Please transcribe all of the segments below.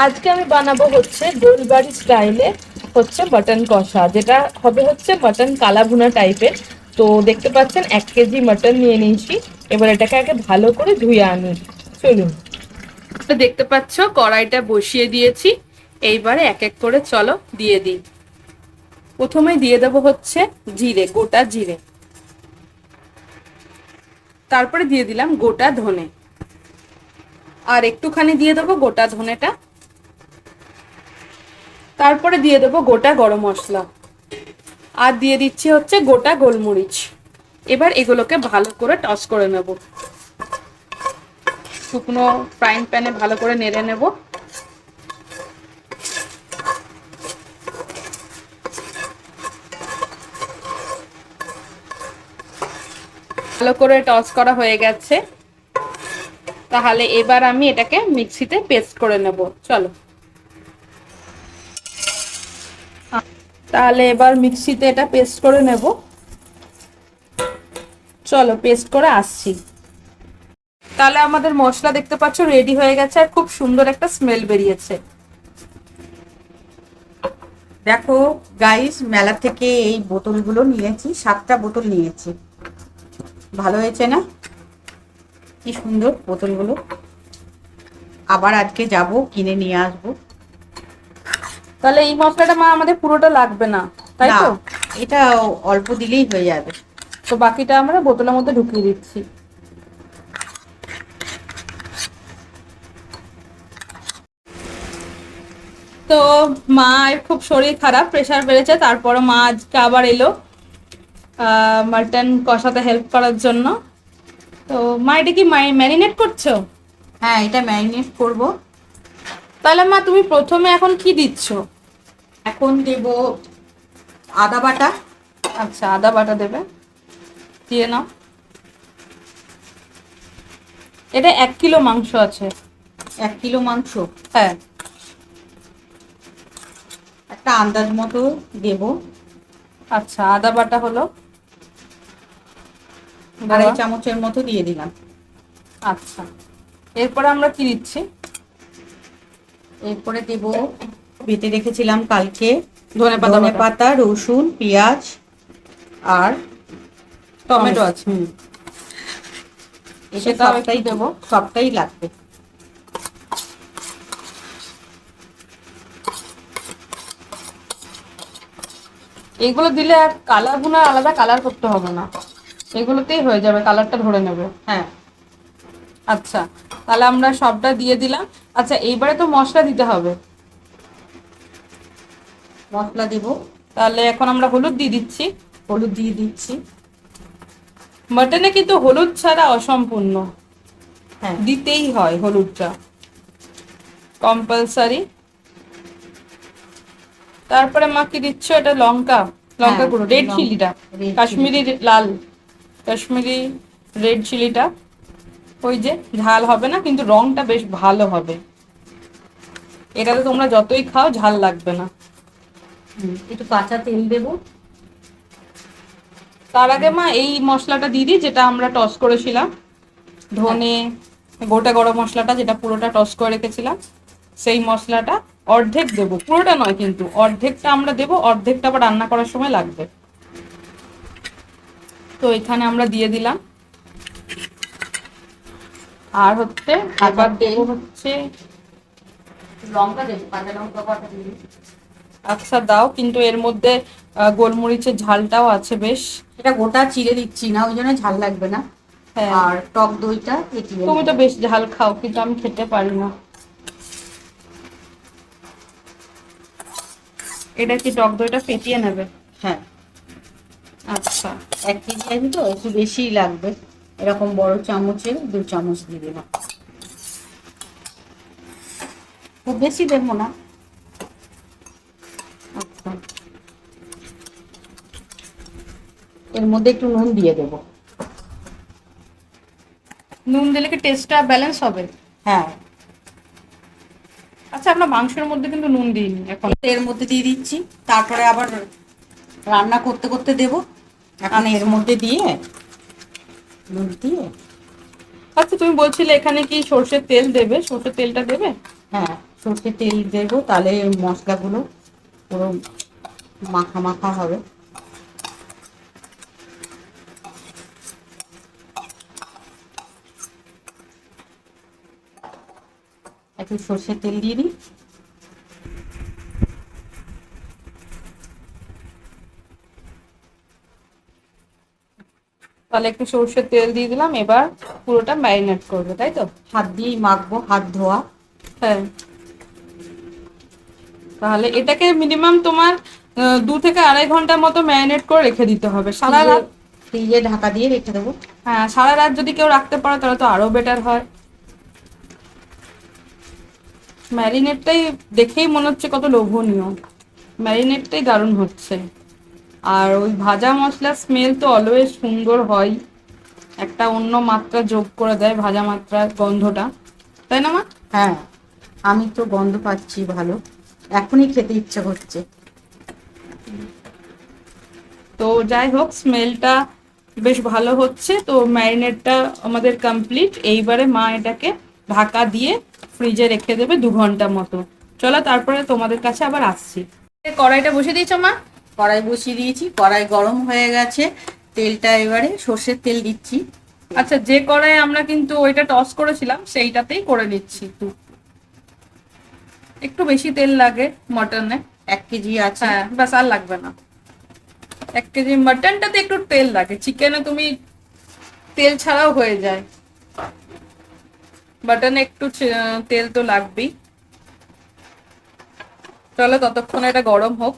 আজকে আমি বানাবো হচ্ছে গোলবাড়ি স্টাইলে হচ্ছে মাটন কষা, যেটা হবে হচ্ছে মাটন কালা ভুনা টাইপের। তো দেখতে পাচ্ছেন 1 কেজি মাটন নিয়ে নিয়েছি। এবার এটাকে আগে ভালো করে ধুয়ে আনি। চলুন। তো দেখতে পাচ্ছ কড়াইটা বসিয়ে দিয়েছি। এইবারে এক এক করে চলো দিয়ে দিই। প্রথমে দিয়ে দেবো হচ্ছে জিরে, গোটা জিরে। তারপরে দিয়ে দিলাম গোটা ধনে, আর একটুখানি দিয়ে দেবো গোটা ধনেটা। তারপরে দিয়ে দেবো গোটা গরম মশলা, আর দিয়ে দিচ্ছি হচ্ছে গোটা গোলমরিচ। এবার এগুলোকে ভালো করে টস করে নেব। শুকনো ফ্রাইং প্যানে ভালো করে নেড়ে নেব। ভালো করে টস করা হয়ে গেছে। তাহলে এবার আমি এটাকে মিক্সিতে পেস্ট করে নেব। চলো, তাহলে এবার মিক্সিতে এটা পেস্ট করে নেব। চলো পেস্ট করে আসছি। তাহলে আমাদের মশলা দেখতে পাচ্ছ রেডি হয়ে গেছে, আর খুব সুন্দর একটা স্মেল বেরিয়েছে। দেখো গাইস, মেলা থেকে এই বোতলগুলো নিয়েছি, 7টা বোতল নিয়েছি। ভালো হয়েছে না? কি সুন্দর বোতলগুলো। আবার আজকে যাব, কিনে নিয়ে আসবো। তাহলে এই মশলাটা মা আমাদের পুরোটা লাগবে না, তাই না, তো? এটা অল্প দিলেই হয়ে যাবে। তো বাকিটা আমরা বোতলের মধ্যে ঢুকিয়ে দিচ্ছি। তো মায়ের খুব শরীর খারাপ, প্রেশার বেড়েছে, তারপরে মা আজকে আবার এলো মাটন কষাতে হেল্প করার জন্য। তো মা এটা কি ম্যারিনেট করছো? হ্যাঁ, এটা ম্যারিনেট করব। তাহলে মা তুমি প্রথমে এখন কি দিচ্ছ? এখন দেব আদা বাটা। আচ্ছা, আদা বাটা দেবে, দিয়ে নাও। এটা 1 কিলো মাংস আছে। 1 কিলো মাংস, হ্যাঁ। একটা আন্দাজ মতো দেব। আচ্ছা, আদা বাটা হলো 2.5 দেওয়া। চামচের মতো দিয়ে দিলাম। আচ্ছা, এরপরে আমরা কি দিচ্ছি? এরপরে দেব বেটে রেখেছিলাম কালকে ধনেপাতা ধনে বাটা, পাতা, রসুন, পেঁয়াজ আর টমেটো আছে, এটা সেটাও একটু সবটাই দেবো। সবটাই লাগবে। এগুলো দিলে আর কালার ভুনা আলাদা কালার করতে হবে না, এগুলোতেই হয়ে যাবে, কালারটা ধরে নেবে। হ্যাঁ, আচ্ছা, তাহলে আমরা সবটা দিয়ে দিলাম। আচ্ছা, এইবারে তো মশলা দিতে হবে। মশলা দেব। তাহলে এখন আমরা হলুদ দিয়ে দিচ্ছি। হলুদ দিয়ে দিচ্ছি। মাটনে কিন্তু হলুদ ছাড়া অসম্পূর্ণ, হ্যাঁ, দিতেই হয় হলুদটা, কম্পালসারি। তারপরে মা কি দিচ্ছ? এটা লঙ্কা, লঙ্কা হ্যাঁ, গুঁড়ো, রেড চিলিটা, রেড চিলি। কাশ্মীরি লাল, কাশ্মীরি রেড চিলিটা। ওই যে ঝাল হবে না, কিন্তু রংটা বেশ ভালো হবে। এটাতে তোমরা যতই খাও ঝাল লাগবে না। একটু কাঁচা তেল দেব। তার আগে মা এই মশলাটা দিয়ে দিই, যেটা আমরা টস করেছিলাম, ধনে, গোটা গরম মশলাটা, যেটা পুরোটা টস করে রেখেছিলাম, সেই মশলাটা অর্ধেক দেবো, পুরোটা নয় কিন্তু অর্ধেকটা আমরা দেবো, অর্ধেকটা আবার রান্না করার সময় লাগবে। তো এখানে আমরা দিয়ে দিলাম। আর হচ্ছে আবার দেবো হচ্ছে, লঙ্কা দেবো, কাঁচা লঙ্কা বাটা দিয়ে দিই। আচ্ছা দাও, কিন্তু এর মধ্যে গোলমরিচের ঝালটাও আছে বেশ। এটা গোটা চিড়ে দিচ্ছি না, ওই জন্য ঝাল লাগবে না। হ্যাঁ, আর টক দইটা ফেটিয়ে তুমি নেব। তো বেশ ঝাল খাও, কিন্তু আমি খেতে পারি না। এটা কি টক দইটা ফেটিয়ে নেবে? হ্যাঁ, আচ্ছা, 1 কেজি আছে তো একটু বেশিই লাগবে। এরকম বড় চামচের 2 চামচ দিয়ে দিলাম। খুব বেশি দেবো না। আচ্ছা। এর মধ্যে একটু নুন দিয়ে দেবো। নুন দিলে কি টেস্টটা ব্যালেন্স হবে? হ্যাঁ, আচ্ছা, আমরা মাংসের মধ্যে কিন্তু নুন দিইনি এখন। এর মধ্যে দিয়ে দিচ্ছি। তারপরে আবার রান্না করতে করতে দেবো। এখন এর মধ্যে দিয়ে নুন দিয়ে। আচ্ছা, তুমি বলছিলে এখানে কি সর্ষের তেল দেবে, সর্ষের তেলটা দেবে? হ্যাঁ, সর্ষে তেল দেবো, তাহলে মশলাগুলো পুরো মাখা মাখা হবে। একটু সর্ষের তেল দিয়ে দিই। তাহলে একটু সরষের তেল দিয়ে দিলাম, এবার পুরোটা ম্যারিনেট করবে, তাই তো? হাত দিয়েই মাখবো, হাত ধোয়া। হ্যাঁ, তাহলে এটাকে মিনিমাম তোমার 2 থেকে 2.5 ঘন্টার মতো ম্যারিনেট করে রেখে দিতে হবে সারা রাত। ফ্রিজে ঢাকা দিয়ে রেখে দেবো। হ্যাঁ, সারা রাত যদি কেউ রাখতে পারে তাহলে তো আরো বেটার হয়। ম্যারিনেটটাই দেখেই মনে হচ্ছে কত লোভনীয়, ম্যারিনেটটাই দারুণ হচ্ছে। আর ওই ভাজা মশলার স্মেল তো অলওয়েজ সুন্দর হয়, একটা অন্য মাত্রা যোগ করে দেয় ভাজা মাত্রার গন্ধটা, তাই না মা? হ্যাঁ, আমি তো গন্ধ পাচ্ছি ভালো, এখনই খেতে ইচ্ছে করছে। তো যাই হোক, স্মেলটা বেশ ভালো হচ্ছে। তো ম্যারিনেটটা আমাদের কমপ্লিট। এইবারে মা এটাকে ঢাকা দিয়ে ফ্রিজে রেখে দেবে 2 ঘন্টা মতো। চলো তারপরে তোমাদের কাছে আবার আসছি। কড়াইটা বসিয়ে দিয়েছো মা? কড়াই বসিয়ে দিয়েছি, কড়াই গরম হয়ে গেছে। তেলটা এবারে সর্ষের তেল দিচ্ছি। আচ্ছা, যে কড়াই আমরা কিন্তু ওইটা টস করেছিলাম সেইটাতেই করে নিচ্ছি। একটু বেশি তেল লাগে মটনে। 1 কেজি আছে। হ্যাঁ, ব্যাস, আর লাগবে না। 1 কেজি মাটনটাতে একটু তেল লাগে, চিকেনে তুমি তেল ছাড়াও হয়ে যায়, মাটনে একটু তেল তো লাগবেই। চলো ততক্ষণ এটা গরম হোক।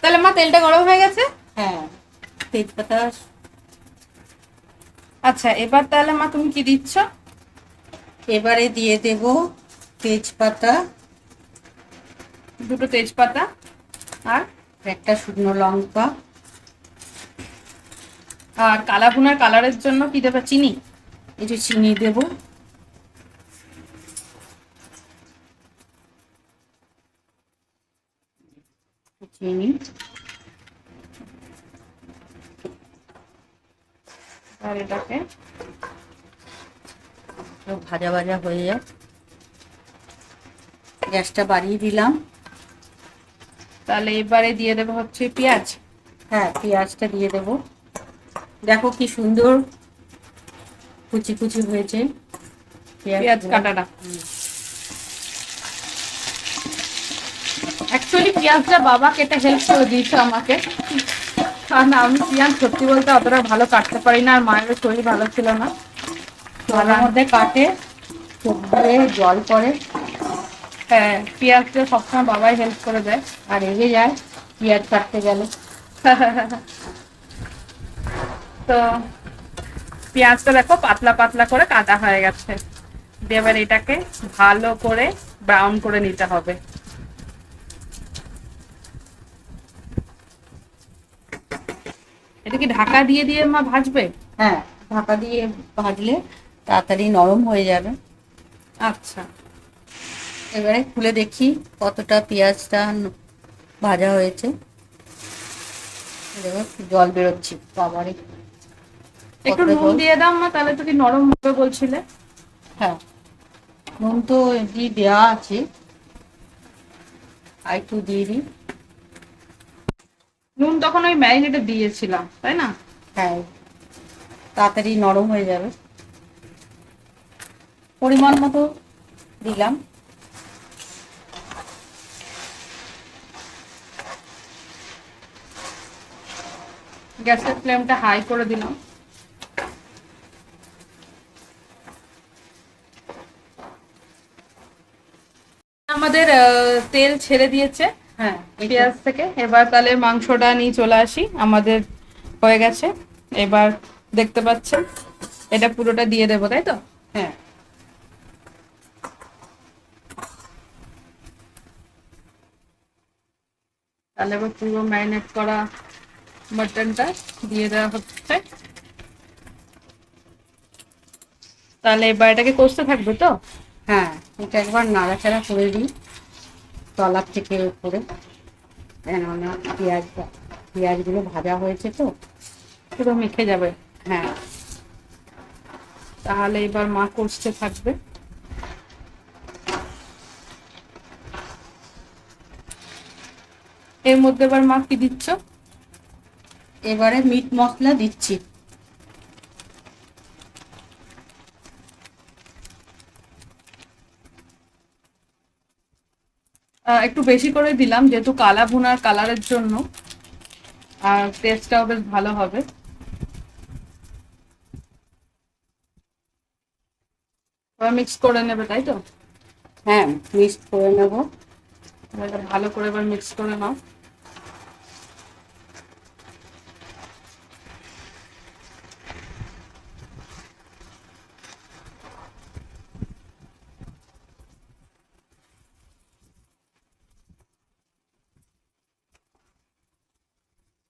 তাহলে মা তেলটা গরম হয়ে গেছে? হ্যাঁ, তেজপাতা। আচ্ছা, এবার তাহলে মা তুমি কি দিচ্ছ? এবারে দিয়ে দেব তেজপাতা, 2টো তেজপাতা আর একটা শুকনো লঙ্কা। আর কালা ভুনার কালারের জন্য কি দেবে? চিনি? একটু চিনি দেব। চিনি আর এটাকে ভাজা ভাজা হয়ে যায়। গ্যাসটা বাড়িয়ে দিলাম। তাহলে এবারে দিয়ে দেবো হচ্ছে পেঁয়াজ। হ্যাঁ, পেঁয়াজটা দিয়ে দেব। দেখো কি সুন্দর কুচি কুচি হয়েছে পেঁয়াজ কাটাটা। অ্যাকচুয়ালি পেঁয়াজটা বাবা কেটে হেল্প করে দিয়েছে আমাকে, কারণ আমি পেঁয়াজ সত্যি বলতে অতটা ভালো কাটতে পারি না, আর মায়ের শরীর ভালো ছিল না। মাঝে মধ্যে কাটে, চোখ দিয়ে জল পড়ে। হ্যাঁ, পেঁয়াজটা সবসময় বাবাই হেল্প করে দেয়। আর রেগে যায় পেঁয়াজ কাটতে গেলে। তো পেঁয়াজটা দেখো পাতলা পাতলা করে কাটা হয়ে গেছে। এবার এটাকে ভালো করে ব্রাউন করে নিতে হবে। এটা কি ঢাকা দিয়ে দিয়ে মা ভাজবে? হ্যাঁ, ঢাকা দিয়ে ভাজলে তাড়াতাড়ি নরম হয়ে যাবে। আচ্ছা, এবারে খুলে দেখি কতটা পেঁয়াজটা ভাজা হয়েছে। দেখো জল বেরোচ্ছে বাবারে। একটু নুন দিয়ে দাও মা, তাহলে তো কি নরম হবে বলছিলে। হ্যাঁ, নুন তো দিয়ে দেওয়া আছে, আর একটু দিয়ে দিই। নুন তখন ওই ম্যারিনেটে দিয়েছিলাম, তাই না? হ্যাঁ, তাড়াতাড়ি নরম হয়ে যাবে। পরিমাণ মতো দিলাম। গ্যাসের ফ্লেমটা হাই করে দিলাম। আমাদের তেল ছেড়ে দিয়েছে হ্যাঁ, পেঁয়াজ থেকে। এবার তাহলে মাংসটা নিয়ে চলে আসি, আমাদের হয়ে গেছে। এবার দেখতে পাচ্ছেন এটা পুরোটা দিয়ে দেবো, তাই তো? হ্যাঁ, তাহলে এবার পুরো ম্যারিনেট করা মাটনটা দিয়ে দেওয়া হচ্ছে। তাহলে এবার এটাকে কষতে থাকবে তো? হ্যাঁ, এটা একবার নাড়াচাড়া করে দিই তলার থেকে উপরে, কেননা পেঁয়াজগুলো ভাজা হয়েছে তো পুরো মেখে যাবে। হ্যাঁ, তাহলে এবার মা কষতে থাকবে। এর মধ্যে এবার মা কি দিচ্ছ? এবারে মিট মশলা দিচ্ছি। একটু বেশি করে দিলাম যেহেতু কালা ভুনার কালারের জন্য, আর টেস্টটাও বেশ ভালো হবে। এবার মিক্স করে নেবে, তাই তো? হ্যাঁ, মিক্স করে নেব। এটা ভালো করে এবার মিক্স করে নাও।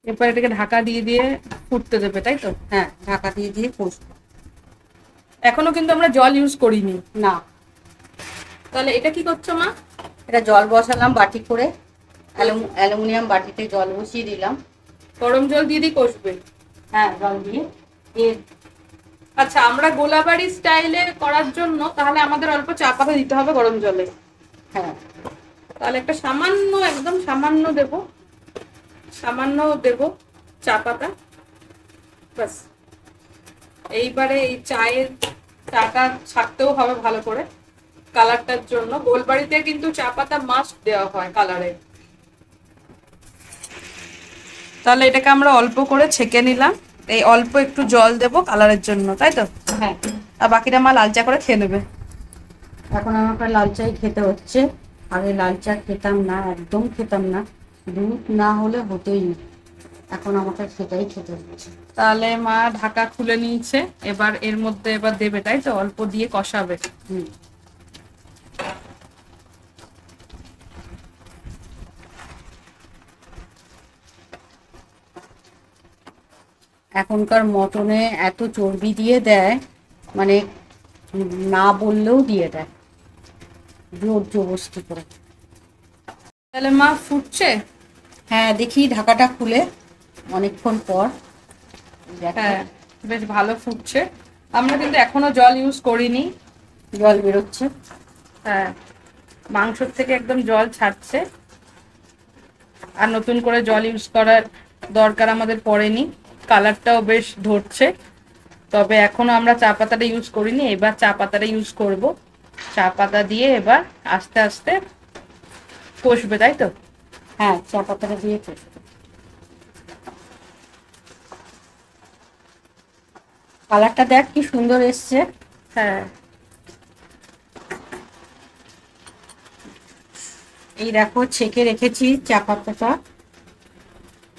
এরপর এটাকে ঢাকা দিয়ে দিয়ে ফুটতে দেবে, তাই তো? হ্যাঁ, ঢাকা দিয়ে দিয়ে কষবো। এখনো কিন্তু আমরা জল ইউজ করিনি। না। তাহলে এটা কি করছো মা? এটা জল বসালাম বাটি করে, অ্যালুমিনিয়াম বাটিতে জল বসিয়ে দিলাম। গরম জল দিয়ে দিয়ে কষবে? হ্যাঁ, জল দিয়ে। আচ্ছা, আমরা গোলাবাড়ি স্টাইলে করার জন্য তাহলে আমাদের অল্প চা পাতা দিতে হবে গরম জলে। হ্যাঁ, তাহলে একটা সামান্য, একদম সামান্য দেব, সামান্য দেব চা পাতা, ব্যাস। এইবারে এই চায়ের চাটা ছাড়তেও হবে ভালো করে কালারটার জন্য। গোলবাড়িতে কিন্তু চা পাতা মাস্ট দেওয়া হয় কালারে। তাহলে এটাকে আমরা অল্প করে ছেঁকে নিলাম, এই অল্প একটু জল দেব কালারের জন্য, তাই তো? হ্যাঁ। আর বাকিটা মা লাল চা করে খেয়ে নেবে। এখন আমাকে লাল চাই খেতে হচ্ছে। আগে লাল চা খেতাম না, একদম খেতাম না, দুধ না হলে হতোই না। এখন আমাকে সেটাই খেতে হচ্ছে। তাহলে মা ঢাকা খুলে নিয়েছে, এবার এর মধ্যে এবার দেবে, তাই তো? অল্প দিয়ে কষাবে। হুম। এখনকার মটনে এত চর্বি দিয়ে দেয়, মানে না বললেও দিয়ে দেয়, জোর জবরদস্তি করে। তাহলে মা ফুটছে? হ্যাঁ, দেখি ঢাকাটা খুলে অনেকক্ষণ পর। হ্যাঁ, বেশ ভালো ফুটছে। আমরা কিন্তু এখনো জল ইউজ করিনি। জল বেরোচ্ছে। হ্যাঁ, মাংসর থেকে একদম জল ছাড়ছে, আর নতুন করে জল ইউজ করার দরকার আমাদের পড়েনি। কালারটাও বেশ ধরছে, তবে এখনো আমরা চা পাতাটা ইউজ করিনি, এবার চা পাতাটা ইউজ করব। চা পাতা দিয়ে এবার আস্তে আস্তে কষবে, তাই তো? হ্যাঁ, চা পাতাটা দিয়ে কষবে। কালারটা দেখ কি সুন্দর এসছে। হ্যাঁ, এই দেখো ছেঁকে রেখেছি চা পাতাটা।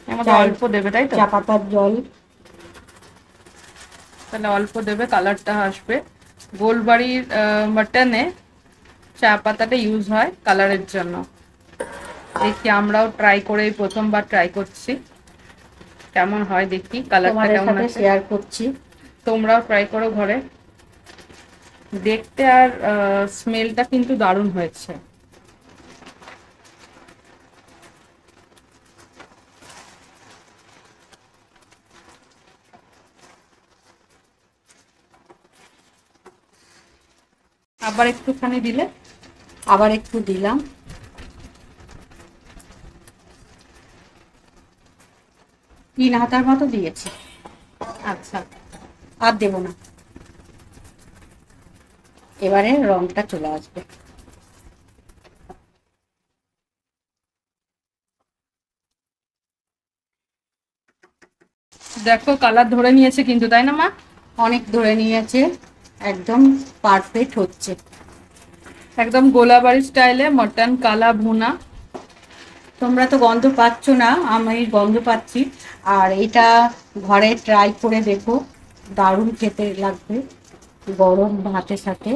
আমাদের অল্প দেবে, তাই তো? চা পাতার জল। তাহলে অল্প দেবে, কালারটা আসবে। গোলবাড়ির মাটনে চা পাতাটা ইউজ হয় কালারের জন্য। দেখি, আমরাও ট্রাই করে, প্রথমবার ট্রাই করছি, কেমন হয় দেখি, কালারটা কেমন আছে শেয়ার করছি। তোমরাও ট্রাই করো ঘরে। দেখতে আর স্মেলটা কিন্তু দারুণ হয়েছে। আবার একটুখানি দিলে? আবার একটু দিলাম। 3 হাতার মতো দিয়েছি। আচ্ছা, আর দেব না। এবারে রংটা চলে আসবে। দেখো কালার ধরে নিয়েছে কিন্তু, তাই না মা? অনেক ধরে নিয়েছে, একদম পারফেক্ট হচ্ছে। একদম গোলাবাড়ি স্টাইলে মটন কালা ভুনা। তোমরা তো গন্ধ পাচ্ছ না, আমি গন্ধ পাচ্ছি। আর এটা ঘরে ট্রাই করে দেখো, দারুণ খেতে লাগবে, গরম ভাতের সাথে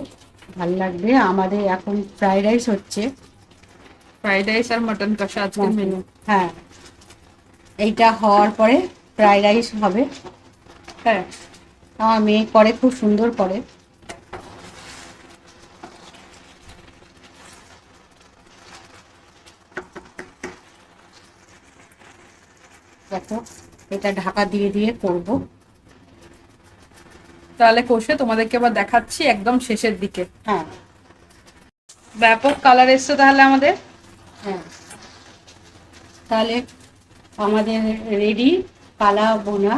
ভালো লাগবে। আমাদের এখন ফ্রাইড রাইস হচ্ছে। ফ্রাইড রাইস আর মটন কষা আজকের মেনু। হ্যাঁ, এইটা হওয়ার পরে ফ্রাইড রাইস হবে। হ্যাঁ, আমার মেয়ে করে, খুব সুন্দর করে। দেখো, এটা ঢাকা দিয়ে দিয়ে করব। তাহলে কষে তোমাদেরকে আবার দেখাচ্ছি একদম শেষের দিকে। হ্যাঁ। ব্যাপক কালার এসছে তাহলে আমাদের। হ্যাঁ, তাহলে আমাদের রেডি কালা বোনা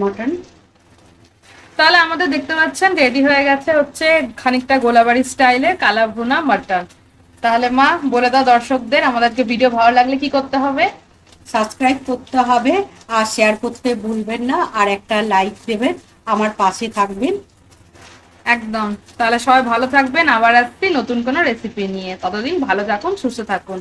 মাটন। তাহলে আমাদের দেখতে পাচ্ছেন রেডি হয়ে গেছে হচ্ছে খানিকটা গোলাবাড়ি স্টাইলে কালা ভুনা মাটন। তাহলে মা বলে দাও দর্শকদের, আমাদেরকে ভিডিও ভালো লাগলে কি করতে হবে? সাবস্ক্রাইব করতে হবে আর শেয়ার করতে ভুলবেন না, আর একটা লাইক দেবেন, আমার পাশে থাকবেন। একদম। তাহলে সবাই ভালো থাকবেন, আবার আসছি নতুন কোনো রেসিপি নিয়ে। ততদিন ভালো থাকুন, সুস্থ থাকুন।